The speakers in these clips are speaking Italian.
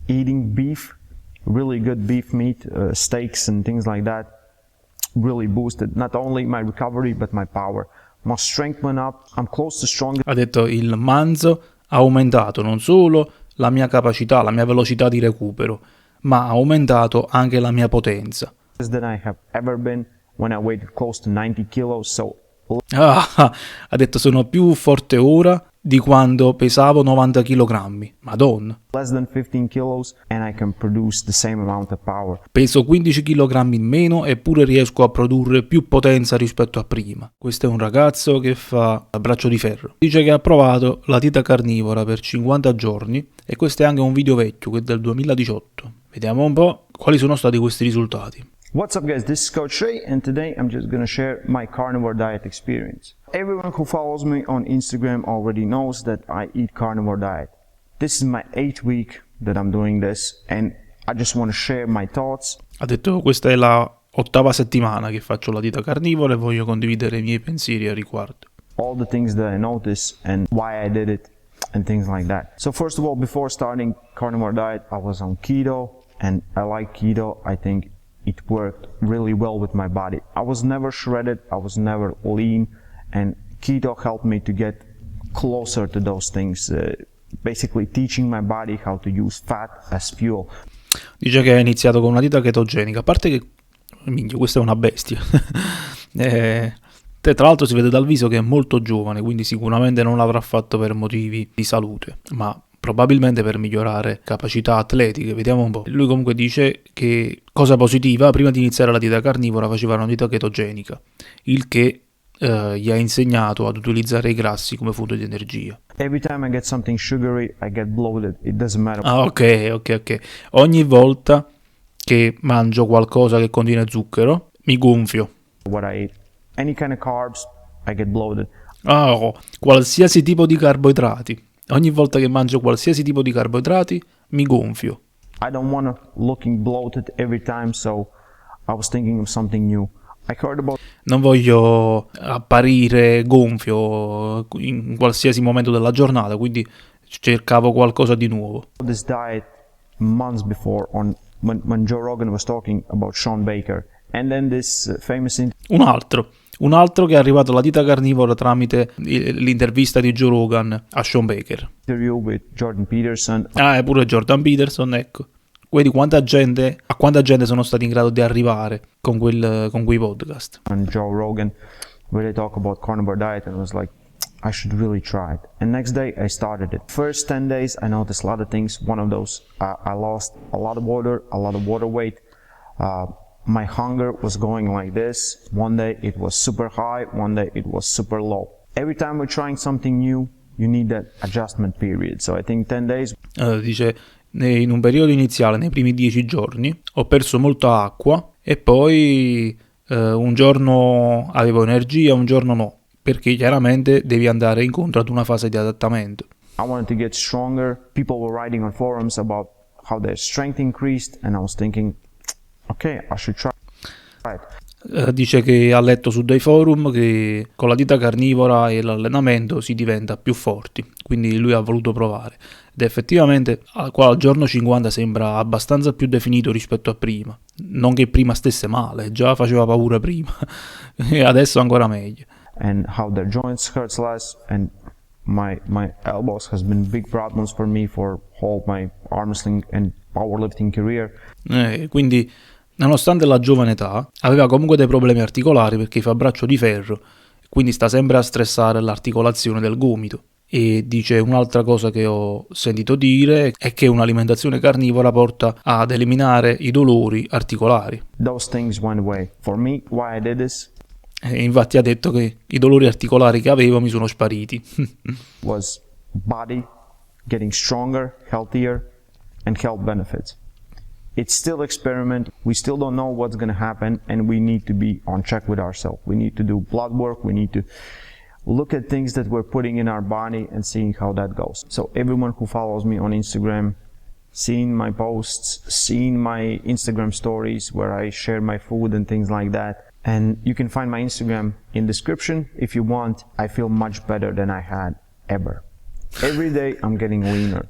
eating beef, really good beef meat, steaks and things like that, really boosted not only my recovery but my power. My strength went up. I'm close to strong. Ha detto il manzo ha aumentato non solo la mia capacità, la mia velocità di recupero, ma ha aumentato anche la mia potenza. Than I have ever been when I weighed close to 90 kilos. So Ha detto sono più forte ora di quando pesavo 90 kg. Madonna. less than 15 kilos and I can produce the same amount of power. Peso 15 kg in meno eppure riesco a produrre più potenza rispetto a prima. Questo è un ragazzo che fa braccio di ferro. Dice che ha provato la dieta carnivora per 50 giorni e questo è anche un video vecchio che è del 2018. Vediamo un po' quali sono stati questi risultati. What's up guys, this is Coach Ray and today I'm just gonna share my carnivore diet experience. Everyone who follows me on Instagram already knows that I eat carnivore diet. This is my 8th week that I'm doing this and I just want to share my thoughts. Ha detto questa è la 8ª settimana che faccio la dieta carnivora e voglio condividere i miei pensieri a riguardo. All the things that I noticed and why I did it and things like that. So first of all, before starting carnivore diet, I was on keto and I like keto. I think it worked really well with my body. I was never shredded, I was never lean, and keto helped me to get closer to those things, basically teaching my body how to use fat as fuel. Dice che ha iniziato con una dieta chetogenica, a parte che, minchia, questa è una bestia. Tra l'altro si vede dal viso che è molto giovane, quindi sicuramente non l'avrà fatto per motivi di salute, ma probabilmente per migliorare capacità atletiche. Vediamo un po'. Lui comunque dice che, cosa positiva, prima di iniziare la dieta carnivora faceva una dieta chetogenica, il che gli ha insegnato ad utilizzare i grassi come fonte di energia. Every time I get something sugary, I get bloated. It doesn't matter. Ah, ok. Ogni volta che mangio qualcosa che contiene zucchero, mi gonfio. What I eat, any kind of carbs, I get bloated. Qualsiasi tipo di carboidrati. Ogni volta che mangio qualsiasi tipo di carboidrati, mi gonfio. I don't want to looking bloated every time, so I was thinking of something new. I heard about Non voglio apparire gonfio in qualsiasi momento della giornata, quindi cercavo qualcosa di nuovo. this diet months before on when Joe Rogan was talking about Sean Baker, and then this famous Un altro che è arrivato alla dieta carnivora tramite l'intervista di Joe Rogan a Sean Baker. interview with Jordan Peterson. E pure Jordan Peterson, ecco. Vedi a quanta gente sono stati in grado di arrivare con quei podcast. On Joe Rogan, where they talk about carnivore diet, and I was like, I should really try it. And next day I started it. First 10 days I noticed a lot of things. One of those, I lost a lot of water weight. My hunger was going like this. One day it was super high, one day it was super low. Every time we're trying something new, you need that adjustment period. So I think 10 days. Dice, in un periodo iniziale, nei primi 10 giorni, ho perso molta acqua e poi un giorno avevo energia, un giorno no, perché chiaramente devi andare incontro ad una fase di adattamento. I wanted to get stronger. People were writing on forums about how their strength increased, and I was thinking, okay, I should try it. Dice che ha letto su dei forum che con la dieta carnivora e l'allenamento si diventa più forti, quindi lui ha voluto provare ed effettivamente qua al giorno 50 sembra abbastanza più definito rispetto a prima, non che prima stesse male, già faceva paura prima e adesso ancora meglio. And how their joints hurts less, and my elbows has been big problems for me for whole my arm wrestling and powerlifting career. Quindi nonostante la giovane età aveva comunque dei problemi articolari perché fa braccio di ferro, quindi sta sempre a stressare l'articolazione del gomito. E dice un'altra cosa che ho sentito dire è che un'alimentazione carnivora porta ad eliminare i dolori articolari. Those things went away. For me, why I did this E infatti ha detto che i dolori articolari che avevo mi sono spariti. was body getting stronger, healthier, and health benefits. It's still experiment. We still don't know what's going to happen, and we need to be on check with ourselves. We need to do blood work. We need to look at things that we're putting in our body and seeing how that goes. So everyone who follows me on Instagram, seeing my posts, seeing my Instagram stories where I share my food and things like that. And you can find my Instagram in description if you want. I feel much better than I had ever. Every day I'm getting leaner.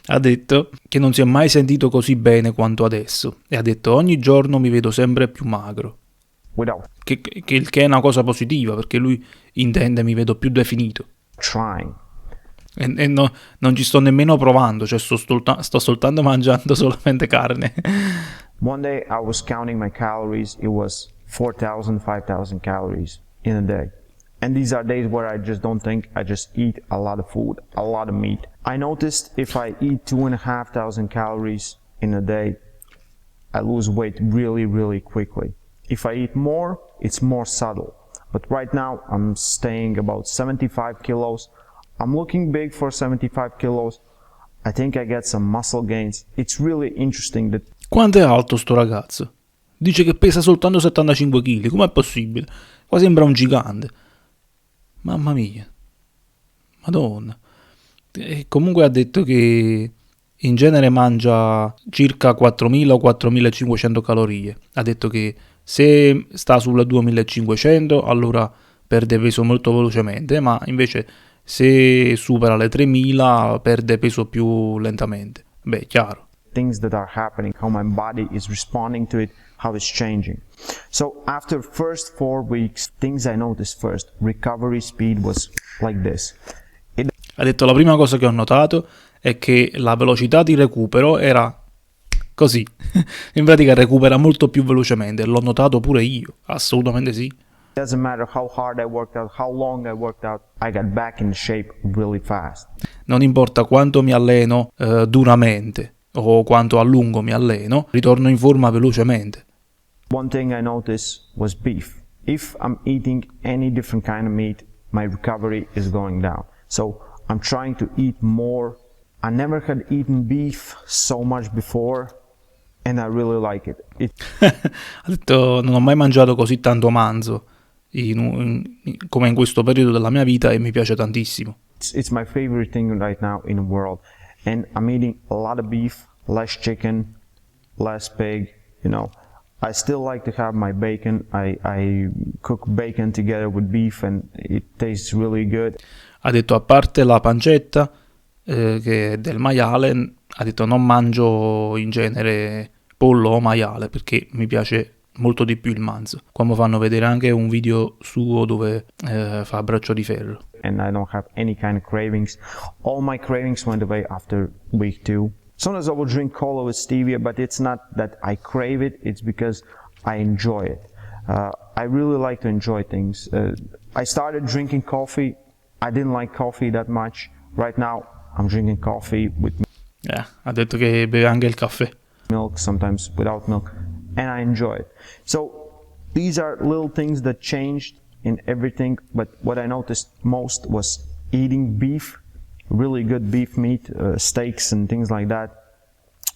Ha detto che non si è mai sentito così bene quanto adesso e ha detto ogni giorno mi vedo sempre più magro, without che è una cosa positiva perché lui intende mi vedo più definito trying. e non ci sto nemmeno provando, cioè sto soltanto mangiando solamente carne. One day I was counting my calories, it was 4,000, 5,000 calories in a day. And these are days where I just don't think, I just eat a lot of food, a lot of meat. I noticed if I eat 2,500 calories in a day, I lose weight really, really quickly. If I eat more, it's more subtle. But right now I'm staying about 75 kilos. I'm looking big for 75 kilos. I think I get some muscle gains. It's really interesting that. Quanto è alto sto ragazzo? Dice che pesa soltanto 75 kg, com'è possibile? Qua sembra un gigante. Mamma mia. Madonna. E comunque ha detto che in genere mangia circa 4.000 o 4.500 calorie. Ha detto che se sta sulla 2.500 allora perde peso molto velocemente, ma invece se supera le 3.000 perde peso più lentamente. Beh, chiaro. Things that are happening, how my body is responding to it, how it's changing. So after first 4 weeks, things I noticed first, recovery speed was like this. Ha detto la prima cosa che ho notato è che la velocità di recupero era così. In pratica recupera molto più velocemente, l'ho notato pure io, assolutamente sì. Doesn't matter how hard I worked out, how long I worked out, I got back in shape really fast. Non importa quanto mi alleno duramente o quanto a lungo mi alleno, ritorno in forma velocemente. One thing I noticed was beef. If I'm eating any different kind of meat, my recovery is going down. So I'm trying to eat more. I never had eaten beef so much before and I really like it. Ha detto non ho mai mangiato così tanto manzo come in questo periodo della mia vita e mi piace tantissimo. It's my favorite thing right now in the world. And I'm eating a lot of beef, less chicken, less pig, you know. I still like to have my bacon. I cook bacon together with beef and it tastes really good. Ha detto a parte la pancetta che è del maiale, ha detto non mangio in genere pollo o maiale perché mi piace molto di più il manzo. Qua mi fanno vedere anche un video suo dove fa Braccio di Ferro. And I don't have any kind of cravings. All my cravings went away after week 2. Sometimes I will drink cola with stevia, but it's not that I crave it, it's because I enjoy it. I really like to enjoy things. I started drinking coffee. I didn't like coffee that much. Right now I'm drinking coffee with Ha detto che beve anche il caffè. milk, sometimes without milk, and I enjoy it. So these are little things that changed in everything, but what I noticed most was eating beef, really good beef meat, steaks and things like that,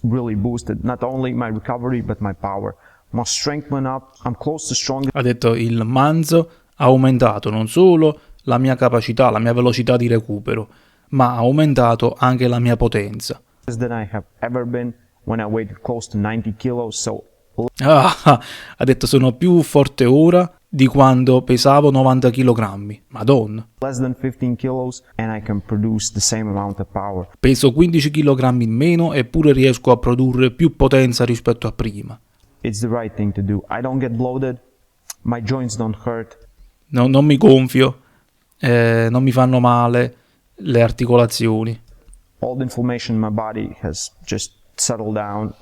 really boosted not only my recovery but my power. My strength went up, I'm close to stronger. Ha detto il manzo ha aumentato non solo la mia capacità, la mia velocità di recupero, ma ha aumentato anche la mia potenza. Than I have ever been when I weighed close to 90 kilos, so Ha detto sono più forte ora di quando pesavo 90 kg. Madonna. less than 15 kilos and I can produce the same amount of power. Peso 15 kg in meno eppure riesco a produrre più potenza rispetto a prima. It's the right thing to do. I don't get bloated, my joints don't hurt. Non mi gonfio, non mi fanno male le articolazioni. All the inflammation in my body has just settled down.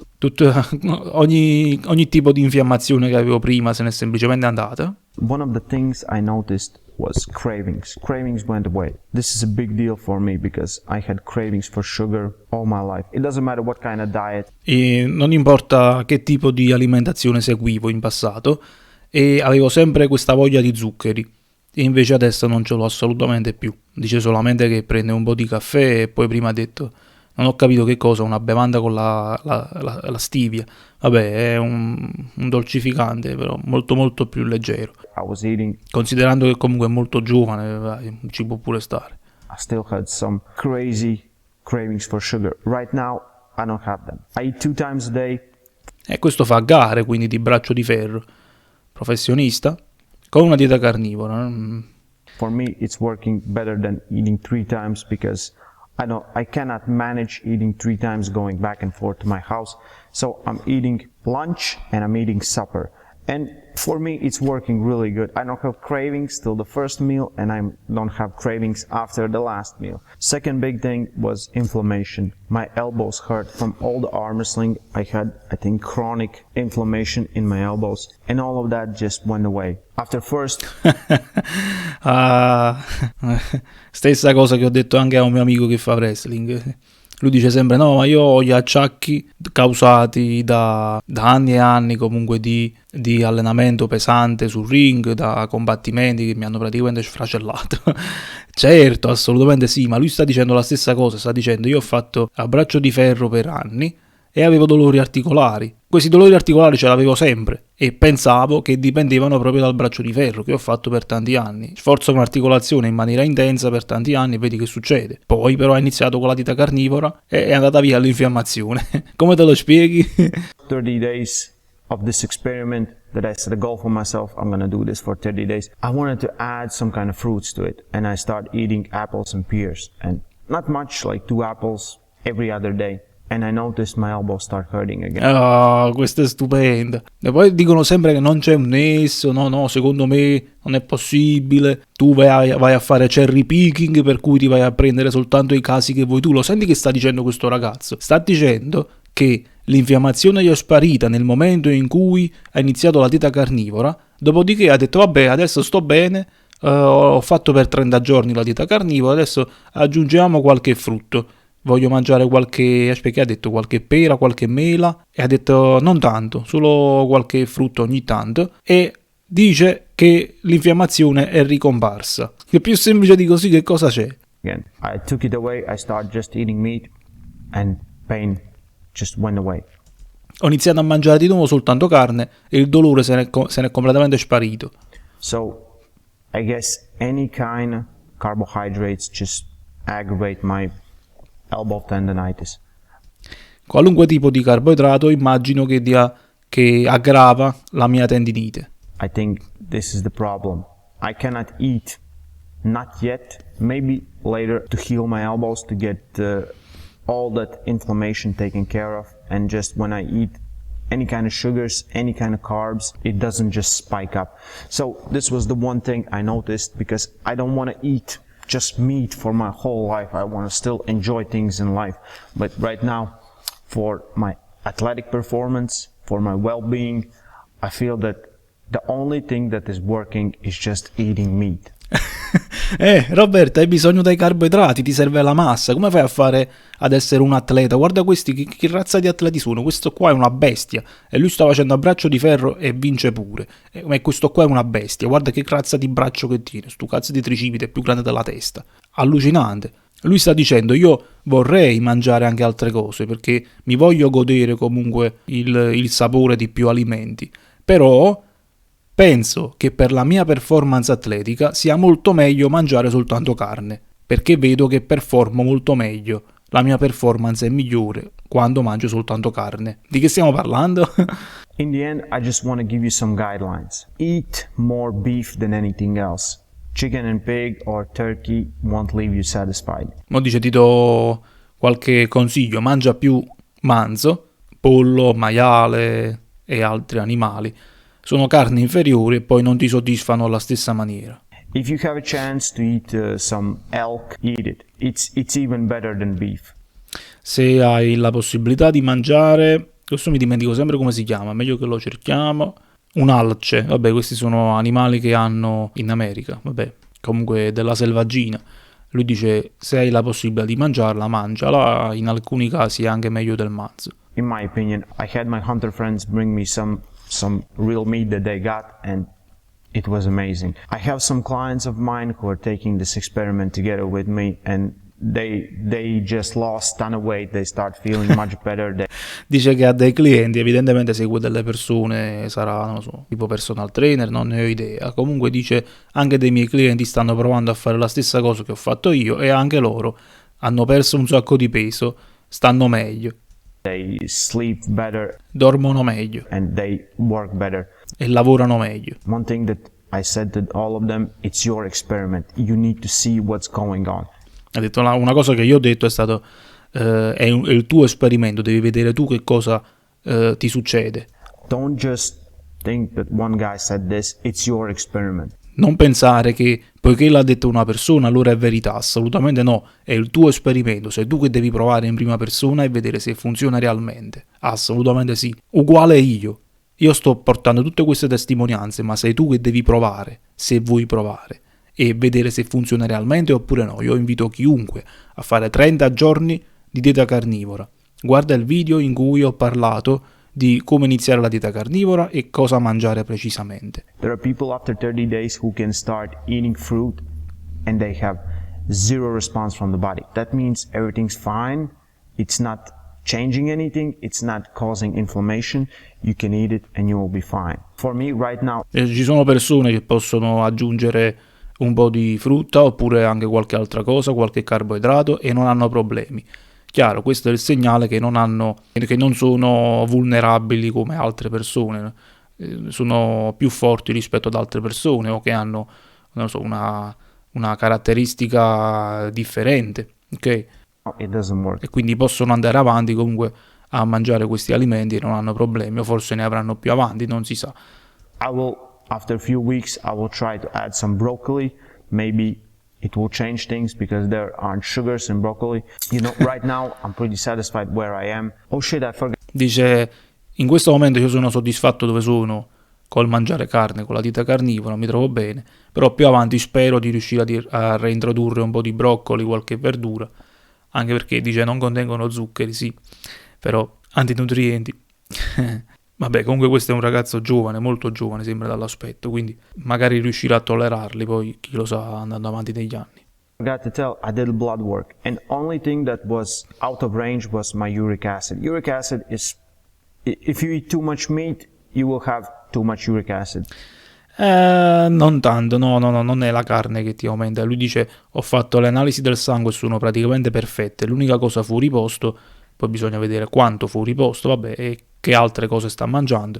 Ogni tipo di infiammazione che avevo prima se n'è semplicemente andata. One of the things I noticed was cravings. Cravings went away. This is a big deal for me because I had cravings for sugar all my life. It doesn't matter what kind of diet. E non importa che tipo di alimentazione seguivo in passato, e avevo sempre questa voglia di zuccheri. E invece adesso non ce l'ho assolutamente più. Dice solamente che prende un po' di caffè e poi prima ha detto non ho capito che cosa, una bevanda con la stevia. Vabbè, è un dolcificante, però molto molto più leggero. I was eating. Considerando che comunque è molto giovane, ci può pure stare. I still had some crazy cravings for sugar. Right now, I don't have them. I eat 2 times a day. E questo fa gare, quindi di Braccio di Ferro. Professionista, con una dieta carnivora. For me, it's working better than eating 3 times because I cannot manage eating 3 times going back and forth to my house. So I'm eating lunch and I'm eating supper. And for me, it's working really good. I don't have cravings till the first meal, and I don't have cravings after the last meal. Second big thing was inflammation. My elbows hurt from all the arm wrestling. I had, I think, chronic inflammation in my elbows, and all of that just went away. After first... Stessa cosa che ho detto anche a un mio amico che fa wrestling. Lui dice sempre: no, ma io ho gli acciacchi causati da anni e anni comunque di allenamento pesante sul ring, da combattimenti che mi hanno praticamente sfracellato. Certo, assolutamente sì, ma lui sta dicendo la stessa cosa. Sta dicendo: io ho fatto a braccio di ferro per anni e avevo dolori articolari. Questi dolori articolari ce l'avevo sempre e pensavo che dipendevano proprio dal braccio di ferro che ho fatto per tanti anni. Sforzo un'articolazione in maniera intensa per tanti anni e vedi che succede. Poi però ho iniziato con la dieta carnivora e è andata via l'infiammazione. Come te lo spieghi? 30 days of this experiment that I set a goal for myself, I'm gonna do this for 30 days. I wanted to add some kind of fruits to it, and I started eating apples and pears, and not much, like 2 apples every other day. And I noticed my elbows start hurting again. Ah, questo è stupendo. E poi dicono sempre che non c'è un nesso. No, secondo me non è possibile. Tu vai a fare cherry picking, per cui ti vai a prendere soltanto i casi che vuoi tu. Lo senti che sta dicendo questo ragazzo? Sta dicendo che l'infiammazione gli è sparita nel momento in cui ha iniziato la dieta carnivora. Dopodiché ha detto: vabbè, adesso sto bene, ho fatto per 30 giorni la dieta carnivora, adesso aggiungiamo qualche frutto. Voglio mangiare perché ha detto qualche pera, qualche mela, e ha detto non tanto, solo qualche frutto ogni tanto, e dice che l'infiammazione è ricomparsa. È più semplice di così, che cosa c'è? Again, I took it away, I started just eating meat and pain just went away. Ho iniziato a mangiare di nuovo soltanto carne e il dolore se n'è completamente sparito. So, I guess any kind of carbohydrates just aggravate my elbow tendonitis. Qualunque tipo di carboidrato immagino che aggrava la mia tendinite. I think this is the problem. I cannot eat, not yet, maybe later, to heal my elbows, to get all that inflammation taken care of, and just when I eat any kind of sugars, any kind of carbs, it doesn't just spike up. So this was the one thing I noticed, because I don't want to eat just meat for my whole life. I want to still enjoy things in life. But right now, for my athletic performance, for my well-being, I feel that the only thing that is working is just eating meat. Roberto, hai bisogno dei carboidrati, ti serve la massa. Come fai a fare ad essere un atleta? Guarda questi, che razza di atleti sono? Questo qua è una bestia e lui sta facendo a braccio di ferro e vince pure. Ma questo qua è una bestia, guarda che razza di braccio che tiene, sto cazzo di tricipite è più grande della testa. Allucinante. Lui sta dicendo: io vorrei mangiare anche altre cose perché mi voglio godere comunque il sapore di più alimenti, però penso che per la mia performance atletica sia molto meglio mangiare soltanto carne, perché vedo che performo molto meglio. La mia performance è migliore quando mangio soltanto carne. Di che stiamo parlando? In the end, I just want to give you some guidelines. Eat more beef than anything else. Chicken and pig or turkey won't leave you satisfied. Mo dice, ti do qualche consiglio: mangia più manzo, pollo, maiale e altri animali. Sono carni inferiori e poi non ti soddisfano alla stessa maniera. If you have a chance to eat some elk, eat it. It's even better than beef. Se hai la possibilità di mangiare, questo mi dimentico sempre come si chiama, meglio che lo cerchiamo. Un alce, vabbè, questi sono animali che hanno in America, vabbè, comunque della selvaggina. Lui dice: se hai la possibilità di mangiarla, mangiala, in alcuni casi è anche meglio del manzo. In my opinion, I had my hunter friends bring me some real meat that they got, and it was amazing. I have some clients of mine who are taking this experiment together with me, and they just lost ton of weight. They start feeling much better. Dice che ha dei clienti, evidentemente segue delle persone, sarà, non lo so, tipo personal trainer, non ne ho idea. Comunque dice: anche dei miei clienti stanno provando a fare la stessa cosa che ho fatto io e anche loro hanno perso un sacco di peso, stanno meglio. They sleep better, dormono meglio, and they work better, e lavorano meglio. One thing that I said to all of them: it's your experiment. You need to see what's going on. Ha detto una cosa che io ho detto è stato è il tuo esperimento, devi vedere tu che cosa ti succede. Don't just think that one guy said this, it's your experiment. Non pensare che poiché l'ha detto una persona allora è verità, assolutamente no, è il tuo esperimento, sei tu che devi provare in prima persona e vedere se funziona realmente. Assolutamente sì. Uguale io sto portando tutte queste testimonianze, ma sei tu che devi provare, se vuoi provare, e vedere se funziona realmente oppure no. Io invito chiunque a fare 30 giorni di dieta carnivora. Guarda il video in cui ho parlato di come iniziare la dieta carnivora e cosa mangiare precisamente. There are people after 30 days who can start eating fruit and they have zero response from the body. That means everything's fine, it's not changing anything, it's not causing inflammation, you can eat it and you will be fine. For me right now, Ci sono persone che possono aggiungere un po' di frutta oppure anche qualche altra cosa, qualche carboidrato e non hanno problemi. Chiaro, questo è il segnale che non sono vulnerabili come altre persone, sono più forti rispetto ad altre persone o che hanno, non so, una caratteristica differente, ok? it doesn't work. E quindi possono andare avanti comunque a mangiare questi alimenti e non hanno problemi, o forse ne avranno più avanti, non si sa. After a few weeks, I will try to add some broccoli, maybe it will change things because there aren't sugars in broccoli. You know, right now I'm pretty satisfied where I am. Oh shit, I forgot. Dice, in questo momento io sono soddisfatto dove sono col mangiare carne, con la dieta carnivora, mi trovo bene, però più avanti spero di riuscire a reintrodurre un po' di broccoli, qualche verdura, anche perché dice non contengono zuccheri, sì, però antinutrienti. Vabbè, comunque questo è un ragazzo giovane, molto giovane sembra dall'aspetto, quindi magari riuscirà a tollerarli, poi chi lo sa andando avanti negli anni. I forgot to tell, I did blood work and only thing that was out of range was my uric acid. Uric acid is, if you eat too much meat, you will have too much uric acid. Non tanto, no, non è la carne che ti aumenta. Lui dice, ho fatto le analisi del sangue e sono praticamente perfette, l'unica cosa fuori posto, poi bisogna vedere quanto fuori posto, vabbè, e che altre cose sta mangiando.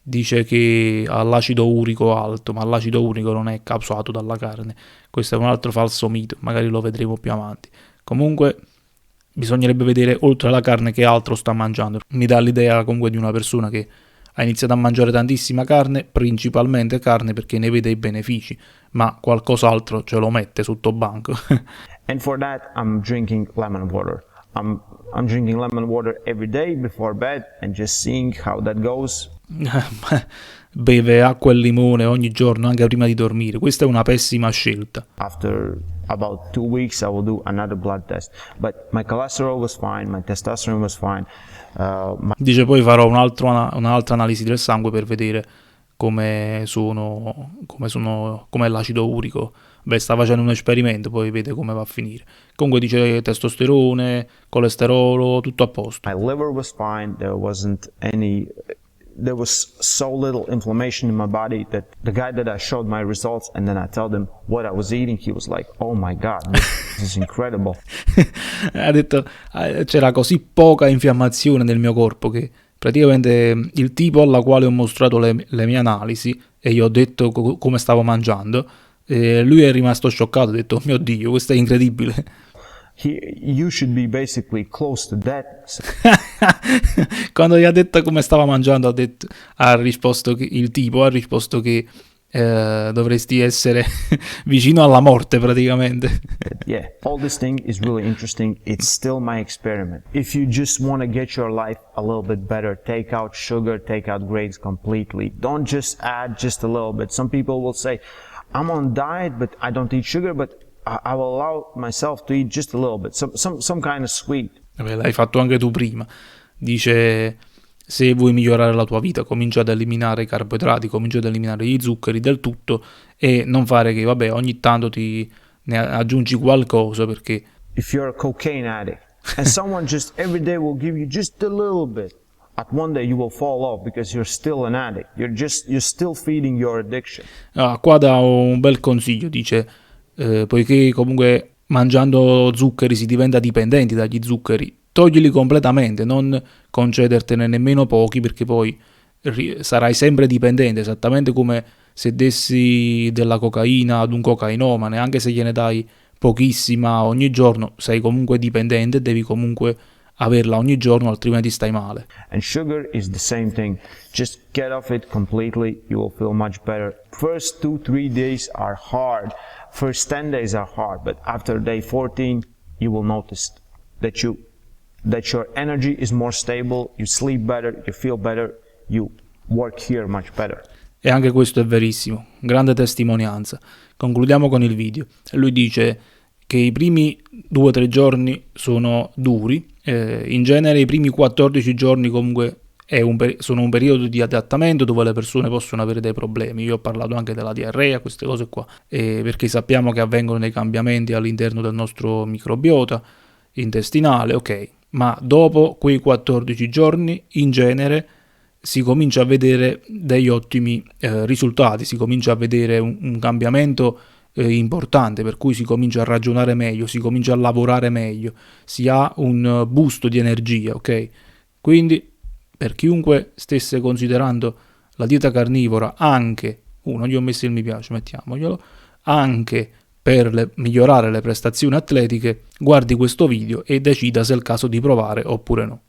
Dice che ha l'acido urico alto, ma l'acido urico non è causato dalla carne. Questo è un altro falso mito, magari lo vedremo più avanti. Comunque bisognerebbe vedere oltre alla carne che altro sta mangiando. Mi dà l'idea comunque di una persona che ha iniziato a mangiare tantissima carne, principalmente carne perché ne vede i benefici, ma qualcos'altro ce lo mette sotto banco. And for that, I'm drinking lemon water. I'm drinking lemon water every day before bed and just seeing how that goes. Beve acqua e limone ogni giorno, anche prima di dormire. Questa è una pessima scelta. After about 2 weeks, I will do another blood test. But my cholesterol was fine, my testosterone was fine. Dice poi farò un'altra analisi del sangue per vedere com'è l'acido urico. Beh, sta facendo un esperimento, poi vede come va a finire. Comunque dice testosterone, colesterolo, tutto a posto. My liver was fine, there was so little inflammation in my body that the guy that I showed my results and then I told him what I was eating, he was like, oh my god, this is incredible. Ha detto c'era così poca infiammazione nel mio corpo che praticamente il tipo alla quale ho mostrato le mie analisi e gli ho detto come stavo mangiando, lui è rimasto scioccato, ha detto oh mio Dio, questo è incredibile. You should be basically close to that. Quando gli ha detto come stava mangiando il tipo ha risposto che dovresti essere vicino alla morte praticamente. Yeah, all this thing is really interesting. It's still my experiment. If you just want to get your life a little bit better, take out sugar, take out grains completely. Don't just add just a little bit. Some people will say, I'm on diet, but I don't eat sugar, but I will allow myself to eat just a little bit, some kind of sweet. Vabbè, l'hai fatto anche tu prima. Dice, se vuoi migliorare la tua vita, comincia ad eliminare i carboidrati, comincia ad eliminare gli zuccheri del tutto e non fare che, vabbè, ogni tanto ne aggiungi qualcosa perché... If you're a cocaine addict and someone just every day will give you just a little bit, at one day you will fall off because you're still an addict. You're still feeding your addiction. Qua dà un bel consiglio, dice... poiché comunque mangiando zuccheri si diventa dipendenti dagli zuccheri, toglili completamente, non concedertene nemmeno pochi perché poi sarai sempre dipendente, esattamente come se dessi della cocaina ad un cocainomane, anche se gliene dai pochissima ogni giorno, sei comunque dipendente, devi comunque averla ogni giorno, altrimenti stai male. And sugar is the same thing. Just get off it completely, you will feel much better. First 2-3 days are hard. First 10 days are hard, but after day 14 you will notice that your energy is more stable, you sleep better, you feel better, you work here much better. E anche questo è verissimo, grande testimonianza. Concludiamo con il video. Lui dice che i primi 2-3 giorni sono duri, in genere i primi 14 giorni comunque sono un periodo di adattamento dove le persone possono avere dei problemi. Io ho parlato anche della diarrea, queste cose qua, perché sappiamo che avvengono dei cambiamenti all'interno del nostro microbiota intestinale, ok, ma dopo quei 14 giorni in genere si comincia a vedere degli ottimi risultati, si comincia a vedere un cambiamento importante, per cui si comincia a ragionare meglio, si comincia a lavorare meglio, si ha un boost di energia, ok? Quindi per chiunque stesse considerando la dieta carnivora anche, non gli ho messo il mi piace, mettiamoglielo, anche per migliorare le prestazioni atletiche, guardi questo video e decida se è il caso di provare oppure no.